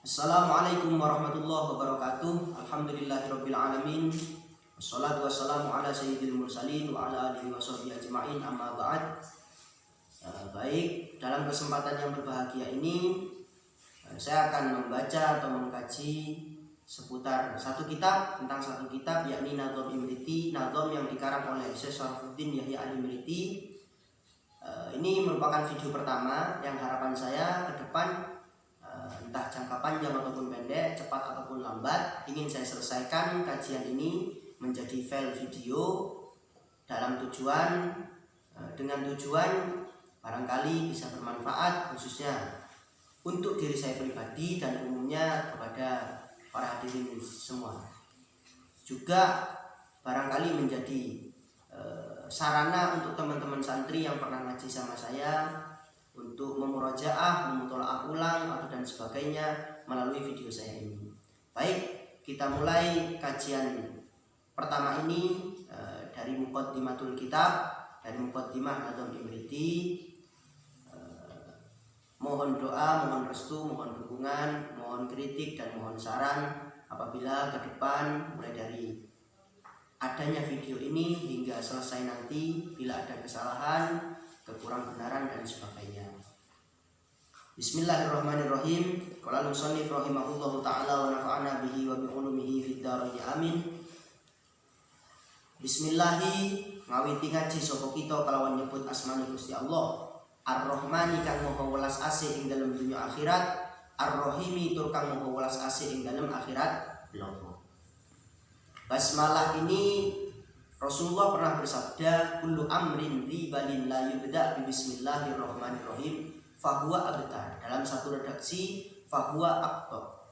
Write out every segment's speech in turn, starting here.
Assalamualaikum warahmatullahi wabarakatuh. Alhamdulillahirabbil alamin. Wassalatu wassalamu ala sayyidil mursalin wa ala alihi washabbihi ajmain. Amma ba'd. Baik, dalam kesempatan yang berbahagia ini saya akan membaca atau mengkaji seputar satu kitab, tentang satu kitab, yakni Nadhom Imriti, Nadhom yang dikarang oleh Syekh Syarafuddin Yahya Al-Imriti. Ini merupakan video pertama yang harapan saya ke depan, entah jangka panjang ataupun pendek, cepat ataupun lambat, ingin saya selesaikan kajian ini menjadi file video dalam tujuan barangkali bisa bermanfaat, khususnya untuk diri saya pribadi dan umumnya kepada para hadirin semua. Juga barangkali menjadi sarana untuk teman-teman santri yang pernah ngaji sama saya untuk memurojaah, memutolaah ulang atau dan sebagainya melalui video saya ini. Baik, kita mulai kajian pertama ini dari Muqaddimatul Kitab, dari Muqaddimah Nadhom Imriti. Mohon doa, mohon restu, mohon dukungan, mohon kritik dan mohon saran apabila ke depan mulai dari adanya video ini hingga selesai nanti bila ada kesalahan, kekurang benaran dan sebagainya. Bismillahirrahmanirrahim. Qala al-musannif rahimahullahu taala wa nafa'ana bihi wa bi ulumihi fid dharain amin. Bismillahi ngawiti ngaji sapa kita kalawan nyebut asmane Gusti Allah. Ar-Rahmani kang maha welas asih ing dalem dunya akhirat, Ar-Rahimi tur kang maha welas asih ing dalem akhirat bloko. Basmalah ini Rasulullah pernah bersabda, kullu amrin ribalin la yubda bi bismillahirrahmanirrahim fahuwa abtar. Dalam satu redaksi fahuwa aqta.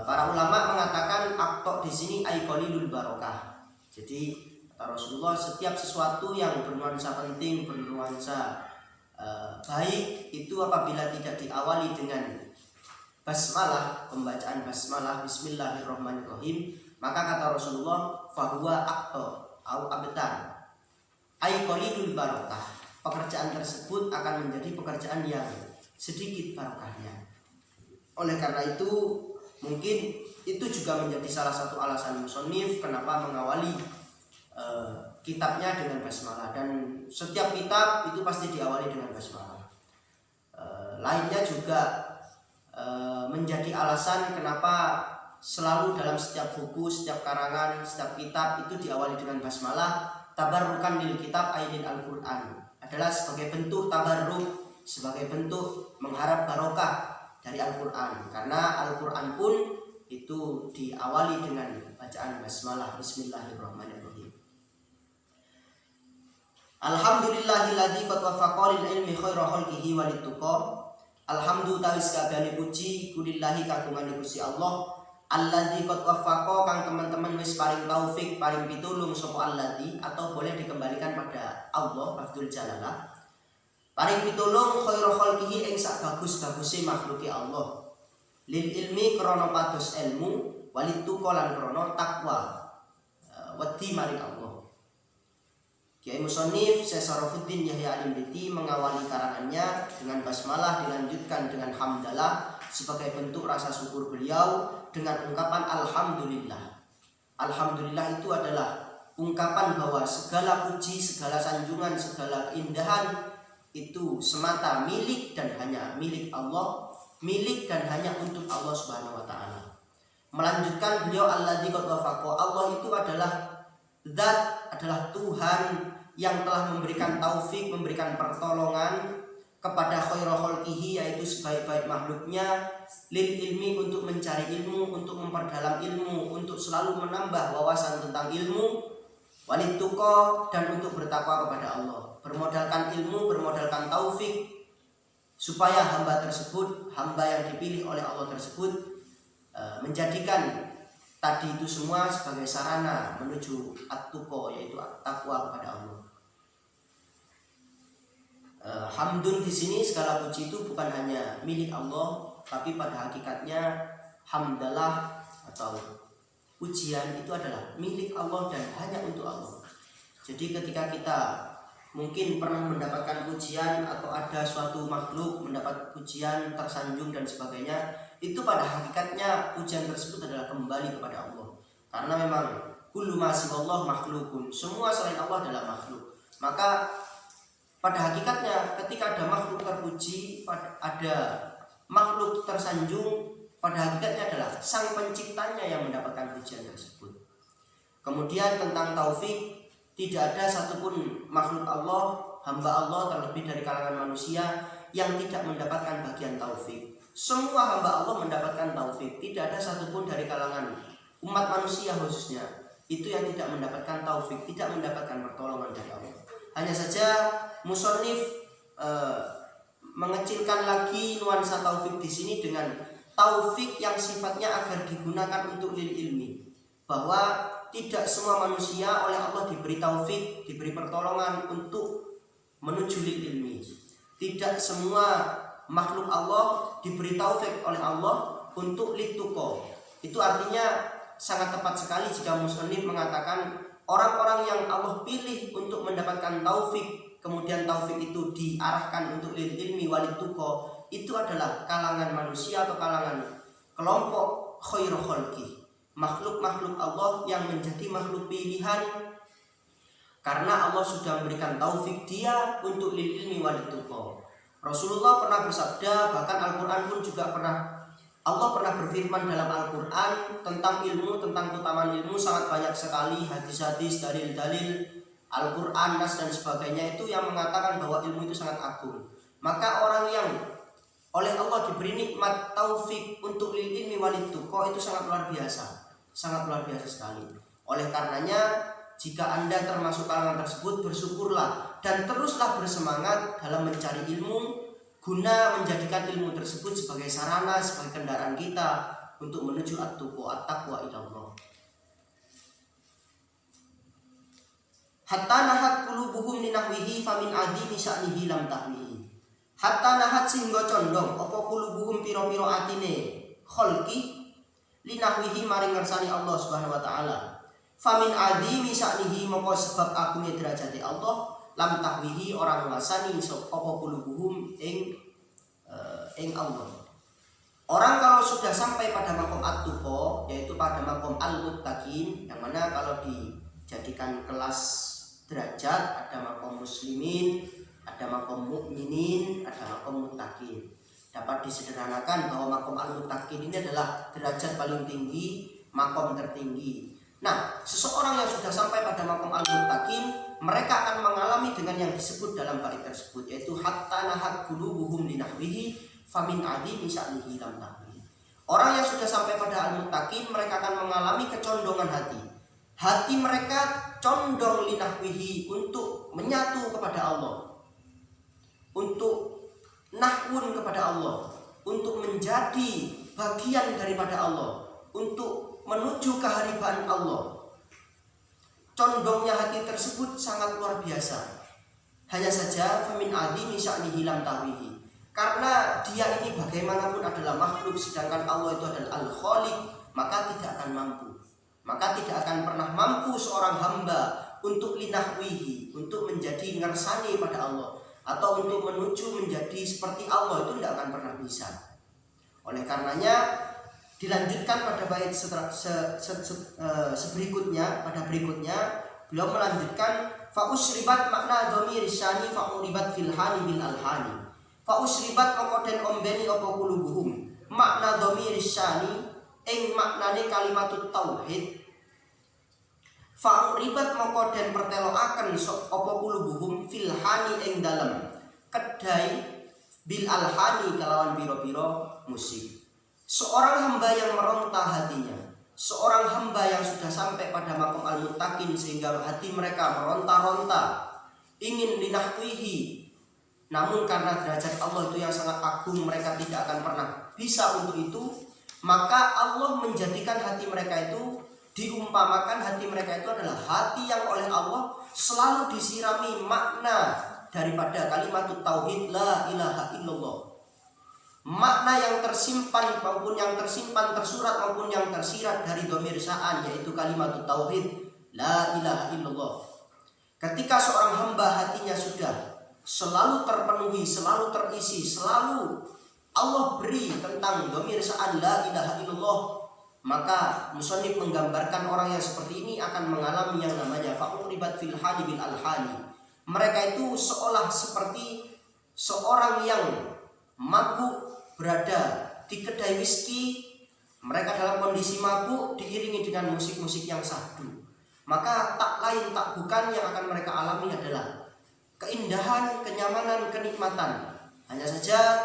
Para ulama mengatakan aqta di sini ay qalilul barokah. Jadi kata Rasulullah, setiap sesuatu yang bernuansa penting, bernuansa baik itu apabila tidak diawali dengan basmalah, pembacaan basmalah bismillahirrahmanirrahim, maka kata Rasulullah fahuwa aqta au abtar ay qalilul barokah. Pekerjaan tersebut akan menjadi pekerjaan yang sedikit barokahnya. Oleh karena itu mungkin itu juga menjadi salah satu alasan musannif kenapa mengawali kitabnya dengan basmalah, dan setiap kitab itu pasti diawali dengan basmalah. Lainnya juga menjadi alasan kenapa selalu dalam setiap buku, setiap karangan, setiap kitab itu diawali dengan basmalah. Tabarrukan lil kitab ainil Al-Qur'an adalah sebagai bentuk tabarruk, sebagai bentuk mengharap barokah dari Al-Qur'an, karena Al-Qur'an pun itu diawali dengan bacaan basmalah bismillahirrahmanirrahim. Alhamdulillahilladzi qad waffaqa lil ilmi khaira khalqihi walit tuqa. Alhamdulillah kabehane puji kulillahi kagungane Gusti Allah. Alladzi qad waffaqa kang teman-teman wis paring taufik, paring pitulung sapa alladzi, atau boleh dikembalikan pada Allah Abdul Jalalah. Paring pitulung khaira khalqihi ing sak bagus-baguse makhluke Allah. Lil ilmi krana pados ilmu, walit tuqa lan krana takwa. Wedi maring Allah. Kiai Musannif Syekh Syarafuddin Yahya Al-Imriti mengawali karangannya dengan basmalah, dilanjutkan dengan hamdalah sebagai bentuk rasa syukur beliau dengan ungkapan alhamdulillah. Alhamdulillah itu adalah ungkapan bahwa segala puji, segala sanjungan, segala keindahan itu semata milik dan hanya milik Allah, milik dan hanya untuk Allah Subhanahu wa taala. Melanjutkan beliau alladzi qad wafaqa, Allah itu adalah zat, adalah Tuhan yang telah memberikan taufik, memberikan pertolongan kepada khairul khalqihi, yaitu sebaik-baik makhluknya, lil ilmi untuk mencari ilmu, untuk memperdalam ilmu, untuk selalu menambah wawasan tentang ilmu, walit tuqa dan untuk bertakwa kepada Allah. Bermodalkan ilmu, bermodalkan taufik supaya hamba tersebut, hamba yang dipilih oleh Allah tersebut menjadikan tadi itu semua sebagai sarana menuju at-tuqa, yaitu takwa kepada Allah. Hamdun di sini segala puji itu bukan hanya milik Allah, tapi pada hakikatnya hamdalah atau pujian itu adalah milik Allah dan hanya untuk Allah. Jadi ketika kita mungkin pernah mendapatkan pujian atau ada suatu makhluk mendapat pujian, tersanjung dan sebagainya, itu pada hakikatnya pujian tersebut adalah kembali kepada Allah. Karena memang kullu ma siwallah makhlukun, semua selain Allah adalah makhluk. Maka pada hakikatnya ketika ada makhluk terpuji, ada makhluk tersanjung, pada hakikatnya adalah sang penciptanya yang mendapatkan pujian tersebut. Kemudian tentang taufik, tidak ada satupun makhluk Allah, hamba Allah terlebih dari kalangan manusia yang tidak mendapatkan bagian taufik. Semua hamba Allah mendapatkan taufik. Tidak ada satupun dari kalangan umat manusia khususnya itu yang tidak mendapatkan taufik, tidak mendapatkan pertolongan dari Allah. Hanya saja musannif mengecilkan lagi nuansa taufik di sini dengan taufik yang sifatnya agar digunakan untuk lil ilmi, bahwa tidak semua manusia oleh Allah diberi taufik, diberi pertolongan untuk menuju lil ilmi. Tidak semua makhluk Allah diberi taufik oleh Allah untuk lituko. Itu artinya sangat tepat sekali jika musannif mengatakan orang-orang yang Allah pilih untuk mendapatkan taufik, kemudian taufik itu diarahkan untuk lil ilmi walituko, itu adalah kalangan manusia atau kalangan kelompok khairul khalqi, makhluk-makhluk Allah yang menjadi makhluk pilihan karena Allah sudah memberikan taufik dia untuk lil ilmi walituqa. Rasulullah pernah bersabda, bahkan Al-Quran pun juga Allah pernah berfirman dalam Al-Quran tentang ilmu, tentang keutamaan ilmu sangat banyak sekali, hadis-hadis, dalil-dalil Al-Quran, nas dan sebagainya itu yang mengatakan bahwa ilmu itu sangat agung. Maka orang yang oleh Allah diberi nikmat taufik untuk lil ilmi walituqa itu sangat luar biasa. Sangat luar biasa sekali. Oleh karenanya, jika Anda termasuk kalangan tersebut, bersyukurlah dan teruslah bersemangat dalam mencari ilmu guna menjadikan ilmu tersebut sebagai sarana, sebagai kendaraan kita untuk menuju at-taqwa ilallah. Hatta nahat qulubuhum linahwihi famin adimi sya'nihi lam tahwihi. Hatta nahat sehingga condong apa qulubuhum piro-piro atine kholqi linahwihi maring ngersani Allah Subhanahu wa taala. Famin adimi sya'nihi moko sebab agungnya derajate Allah lam tahwihi orang ngersani apa qulubuhum ing Allah. Orang kalau sudah sampai pada makom at-tuqa, yaitu pada makom al-muttaqin, yang mana kalau dijadikan kelas derajat ada makom muslimin, ada makom mukminin, ada makom muttaqin. Dapat disederhanakan bahwa makom al-muttaqin ini adalah derajat paling tinggi, makom tertinggi. Nah, seseorang yang sudah sampai pada makom al-muttaqin, mereka akan mengalami dengan yang disebut dalam bait tersebut, yaitu hatta nahat qulubuhum linahwihi famin adimi sya'nihi lam tahwihi. Orang yang sudah sampai pada al-muttaqin, mereka akan mengalami kecondongan hati. Hati mereka condong linahwihi untuk menyatu kepada Allah, untuk nahwun kepada Allah, untuk menjadi bagian daripada Allah, untuk menuju keharibaan Allah. Condongnya hati tersebut sangat luar biasa. Hanya saja famin adimi sya'nihi lam tahwihi, karena dia ini bagaimanapun adalah makhluk, sedangkan Allah itu adalah al-khaliq, maka tidak akan mampu. Maka tidak akan pernah mampu seorang hamba untuk linahwihi, untuk menjadi ngersani pada Allah, atau untuk menuju menjadi seperti Allah, itu tidak akan pernah bisa. Oleh karenanya dilanjutkan pada bait berikutnya, beliau melanjutkan fa usribat makna dhamir syani fa uribat fil hani bil alhani. Fa usribat mongko den ombeni apa qulubuhum makna dhamir syani ing maknane kalimatut tauhid. Fa uribat mongko den pertelokaken apa qulubuhum fil hani ing dalem kedai bil alhani kalawan biro-biro musik. Seorang hamba yang meronta hatinya, seorang hamba yang sudah sampai pada makom al-muttaqin sehingga hati mereka meronta-ronta ingin linahwihi, namun karena derajat Allah itu yang sangat agung, mereka tidak akan pernah bisa untuk itu, maka Allah menjadikan hati mereka itu, diumpamakan hati mereka itu adalah hati yang oleh Allah selalu disirami makna daripada kalimat tauhid la ilaha illallah. Makna yang tersimpan maupun yang tersimpan tersurat maupun yang tersirat dari dhamir sya'an, yaitu kalimat tauhid la ilaha illallah. Ketika seorang hamba hatinya sudah selalu terpenuhi, selalu terisi, selalu Allah beri tentang dhamir sa'an la ilaha illallah, maka musannif menggambarkan orang yang seperti ini akan mengalami yang namanya fa'uribat fil hali bil alhani. Mereka itu seolah seperti seorang yang mabuk berada di kedai whisky. Mereka dalam kondisi mabuk diiringi dengan musik-musik yang syahdu. Maka tak lain tak bukan yang akan mereka alami adalah keindahan, kenyamanan, kenikmatan. Hanya saja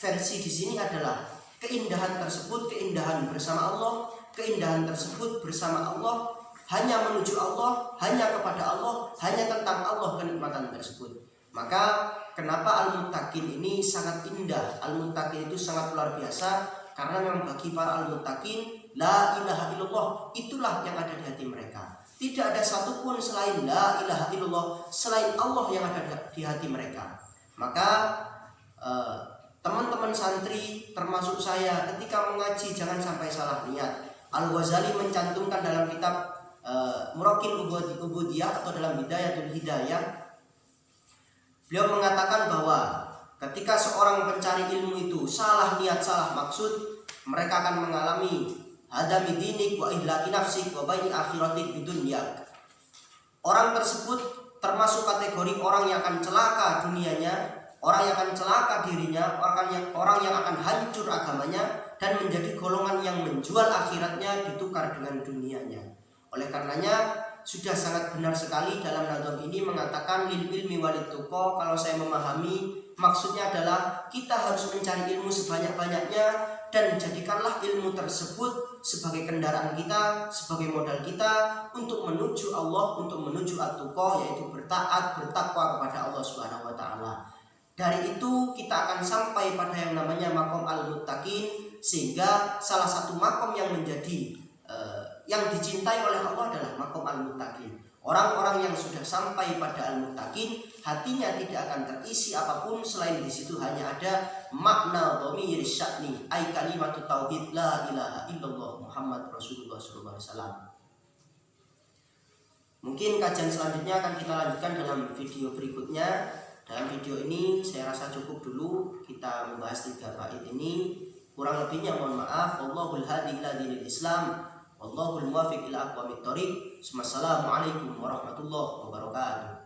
versi di sini adalah keindahan tersebut, keindahan bersama Allah, keindahan tersebut bersama Allah, hanya menuju Allah, hanya kepada Allah, hanya tentang Allah kenikmatan tersebut. Maka kenapa Al-Muttaqin ini sangat indah? Al-Muttaqin itu sangat luar biasa karena memang bagi para Al-Muttaqin la ilaha illallah itulah yang ada di hati mereka. Tidak ada satupun selain la ilaha illallah, selain Allah yang ada di hati mereka. Maka teman-teman santri termasuk saya ketika mengaji jangan sampai salah niat. Al-Ghazali mencantumkan dalam kitab Muraqil Ubudiyah atau dalam Bidayatul Hidayah, beliau mengatakan bahwa ketika seorang pencari ilmu itu salah niat, salah maksud, mereka akan mengalami hadami dinik wa ihlaki nafsik wa bayi akhiratik bidunyak. Orang tersebut termasuk kategori orang yang akan celaka dunianya, orang yang akan celaka dirinya, orang yang akan hancur agamanya dan menjadi golongan yang menjual akhiratnya ditukar dengan dunianya. Oleh karenanya sudah sangat benar sekali dalam nadham ini mengatakan lil ilmi walid tuqa. Kalau saya memahami maksudnya adalah kita harus mencari ilmu sebanyak-banyaknya dan jadikanlah ilmu tersebut sebagai kendaraan kita, sebagai modal kita untuk menuju Allah, untuk menuju at-tuqa, yaitu bertaat, bertakwa kepada Allah Subhanahu wa taala. Dari itu kita akan sampai pada yang namanya maqam al-muttaqin, sehingga salah satu maqam yang menjadi yang dicintai oleh Allah adalah maqam al-muttaqin. Orang-orang yang sudah sampai pada al-muttaqin, hatinya tidak akan terisi apapun selain di situ hanya ada makna dhamir sya'ni, ai kalimatut tauhid la ilaha illallah Muhammad Rasulullah sallallahu alaihi wasallam. Mungkin kajian selanjutnya akan kita lanjutkan dalam video berikutnya. Dalam video ini saya rasa cukup dulu kita membahas 3 bait ini. Kurang lebihnya mohon maaf. Wallahul hadi ila dinil Islam. Wallahul muwaffiq ila aqwamit thoriq. Wassalamualaikum warahmatullahi wabarakatuh.